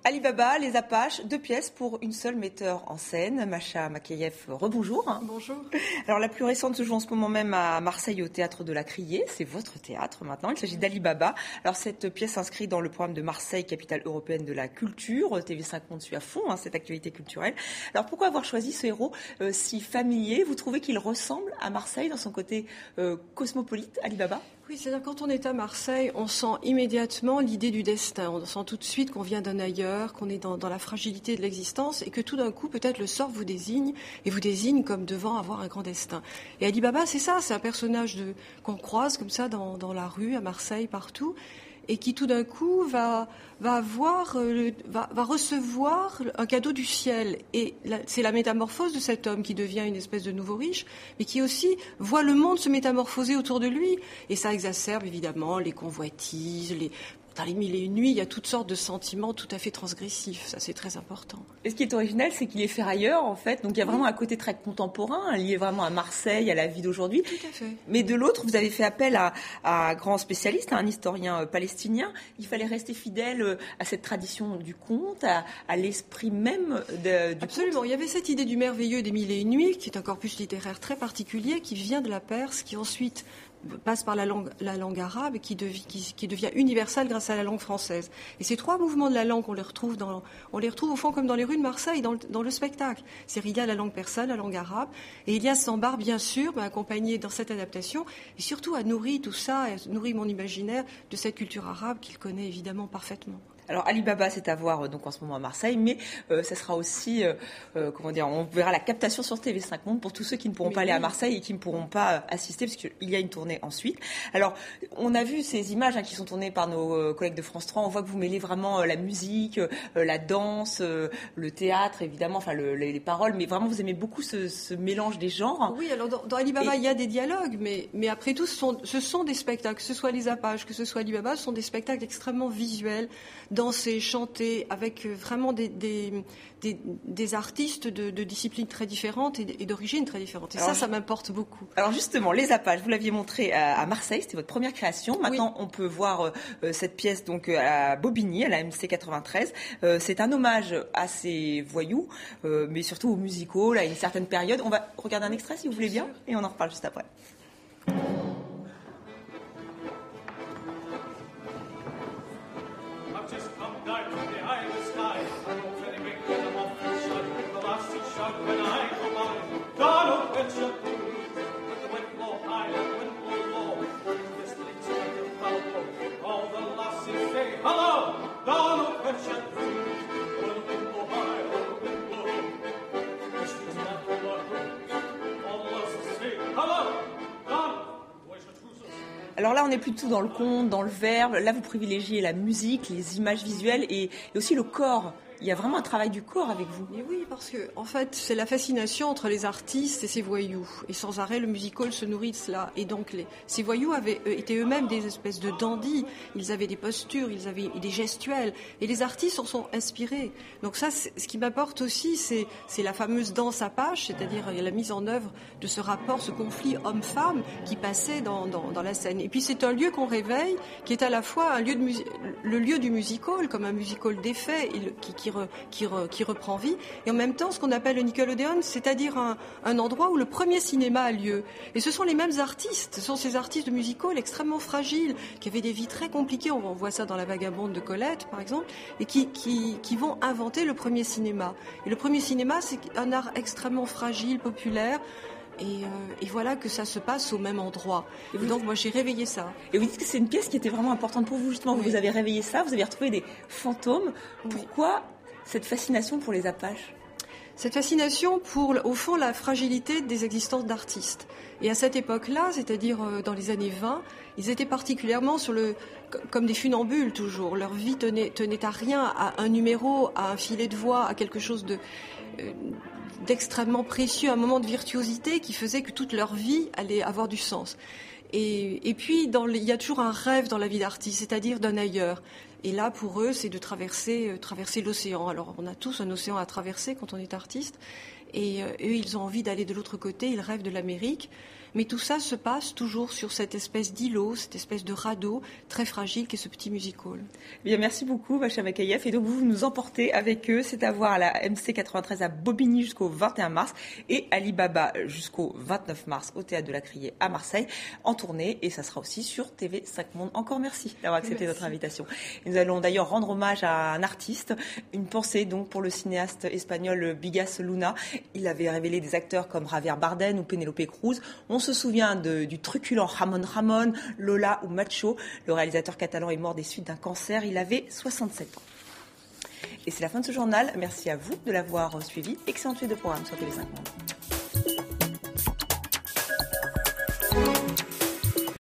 Ali Baba, Les Apaches, 2 pièces pour une seule metteur en scène. Masha Makeyev, rebonjour. Bonjour. Alors la plus récente se joue en ce moment même à Marseille au Théâtre de la Criée. C'est votre théâtre maintenant. Il s'agit d'Ali Baba. Alors cette pièce s'inscrit dans le programme de Marseille, capitale européenne de la culture. TV5 Monde suit à fond cette actualité culturelle. Alors pourquoi avoir choisi ce héros si familier? Vous trouvez qu'il ressemble à Marseille dans son côté cosmopolite, Ali Baba? Oui, c'est-à-dire quand on est à Marseille, on sent immédiatement l'idée du destin. On sent tout de suite qu'on vient d'un ailleurs, qu'on est dans la fragilité de l'existence et que tout d'un coup, peut-être le sort vous désigne et vous désigne comme devant avoir un grand destin. Et Ali Baba, c'est ça, c'est un personnage qu'on croise comme ça dans la rue, à Marseille, partout, et qui tout d'un coup va recevoir un cadeau du ciel. Et c'est la métamorphose de cet homme qui devient une espèce de nouveau riche, mais qui aussi voit le monde se métamorphoser autour de lui. Et ça exacerbe évidemment les convoitises, dans les mille et une nuits, il y a toutes sortes de sentiments tout à fait transgressifs. Ça, c'est très important. Et ce qui est original, c'est qu'il est ferrailleur, en fait. Donc, il y a vraiment un côté très contemporain, lié vraiment à Marseille, à la vie d'aujourd'hui. Tout à fait. Mais de l'autre, vous avez fait appel à un grand spécialiste, à un historien palestinien. Il fallait rester fidèle à cette tradition du conte, à l'esprit même du Absolument. conte. Il y avait cette idée du merveilleux des mille et une nuits, qui est un corpus littéraire très particulier, qui vient de la Perse, qui ensuite passe par la langue arabe et qui devient universelle grâce à la langue française. Et ces 3 mouvements de la langue, on les retrouve au fond comme dans les rues de Marseille, dans le spectacle. C'est-à-dire, il y a la langue persane, la langue arabe, et Elias Sambar, bien sûr, m'a accompagné dans cette adaptation, et surtout a nourri tout ça, a nourri mon imaginaire de cette culture arabe qu'il connaît évidemment parfaitement. Alors Ali Baba, c'est à voir donc en ce moment à Marseille, mais ça sera aussi, on verra la captation sur TV5 Monde pour tous ceux qui ne pourront pas aller à Marseille et qui ne pourront pas assister, parce qu'il y a une tournée ensuite. Alors, on a vu ces images qui sont tournées par nos collègues de France 3. On voit que vous mêlez vraiment la musique, la danse, le théâtre, évidemment, enfin les paroles, mais vraiment vous aimez beaucoup ce mélange des genres. Oui, alors dans Ali Baba, il y a des dialogues, mais après tout, ce sont des spectacles, que ce soit Les Apaches, que ce soit Ali Baba, ce sont des spectacles extrêmement visuels, dansés, chantés, avec vraiment des artistes de disciplines très différentes et d'origines très différentes. Et alors, ça m'importe beaucoup. Alors justement, Les Apaches, vous l'aviez montré à Marseille, c'était votre première création. Maintenant, on peut voir cette pièce donc à Bobigny, à la MC 93. C'est un hommage à ces voyous, mais surtout aux musicaux, à une certaine période. On va regarder un extrait, si vous voulez bien, et on en reparle juste après. Alors là, on n'est plus du tout dans le conte, dans le verbe. Là, vous privilégiez la musique, les images visuelles et aussi le corps. Il y a vraiment un travail du corps avec vous. Et oui, parce que en fait, c'est la fascination entre les artistes et ces voyous. Et sans arrêt, le musical se nourrit de cela. Et donc, ces voyous étaient eux-mêmes des espèces de dandys. Ils avaient des postures, ils avaient des gestuels. Et les artistes en sont inspirés. Donc ça, ce qui m'apporte aussi, c'est la fameuse danse apache, c'est-à-dire la mise en œuvre de ce rapport, ce conflit homme-femme qui passait dans la scène. Et puis, c'est un lieu qu'on réveille, qui est à la fois le lieu du musical, comme un musical d'effet, qui reprend vie, et en même temps ce qu'on appelle le Nickelodeon, c'est-à-dire un endroit où le premier cinéma a lieu. Et ce sont les mêmes artistes, ce sont ces artistes de musical extrêmement fragiles, qui avaient des vies très compliquées, on voit ça dans La Vagabonde de Colette par exemple, et qui vont inventer le premier cinéma. Et le premier cinéma, c'est un art extrêmement fragile, populaire, et voilà que ça se passe au même endroit. Et donc moi j'ai réveillé ça. Et vous dites que c'est une pièce qui était vraiment importante pour vous, justement. Oui. Vous avez réveillé ça, vous avez retrouvé des fantômes. Oui. Pourquoi cette fascination pour les Apaches ? Cette fascination pour, au fond, la fragilité des existences d'artistes. Et à cette époque-là, c'est-à-dire dans les années 20, ils étaient particulièrement comme des funambules toujours. Leur vie tenait à rien, à un numéro, à un filet de voix, à quelque chose d'extrêmement précieux, un moment de virtuosité qui faisait que toute leur vie allait avoir du sens. Et puis, il y a toujours un rêve dans la vie d'artiste, c'est-à-dire d'un ailleurs. Et là, pour eux, c'est de traverser l'océan. Alors, on a tous un océan à traverser quand on est artiste. Et eux, ils ont envie d'aller de l'autre côté, ils rêvent de l'Amérique. Mais tout ça se passe toujours sur cette espèce d'îlot, cette espèce de radeau très fragile qu'est ce petit music hall. Bien, merci beaucoup, Macha Makayev. Et donc, vous nous emportez avec eux. C'est à voir à la MC 93 à Bobigny jusqu'au 21 mars et Alibaba jusqu'au 29 mars au Théâtre de la Criée à Marseille en tournée. Et ça sera aussi sur TV5 Monde. Encore merci d'avoir accepté notre invitation. Et nous allons d'ailleurs rendre hommage à un artiste. Une pensée donc pour le cinéaste espagnol Bigas Luna. Il avait révélé des acteurs comme Javier Bardem ou Penélope Cruz. On se souvient du truculent Ramon, Lola ou Macho. Le réalisateur catalan est mort des suites d'un cancer. Il avait 67 ans. Et c'est la fin de ce journal. Merci à vous de l'avoir suivi. Excellente suite de programme sur TV5 Monde.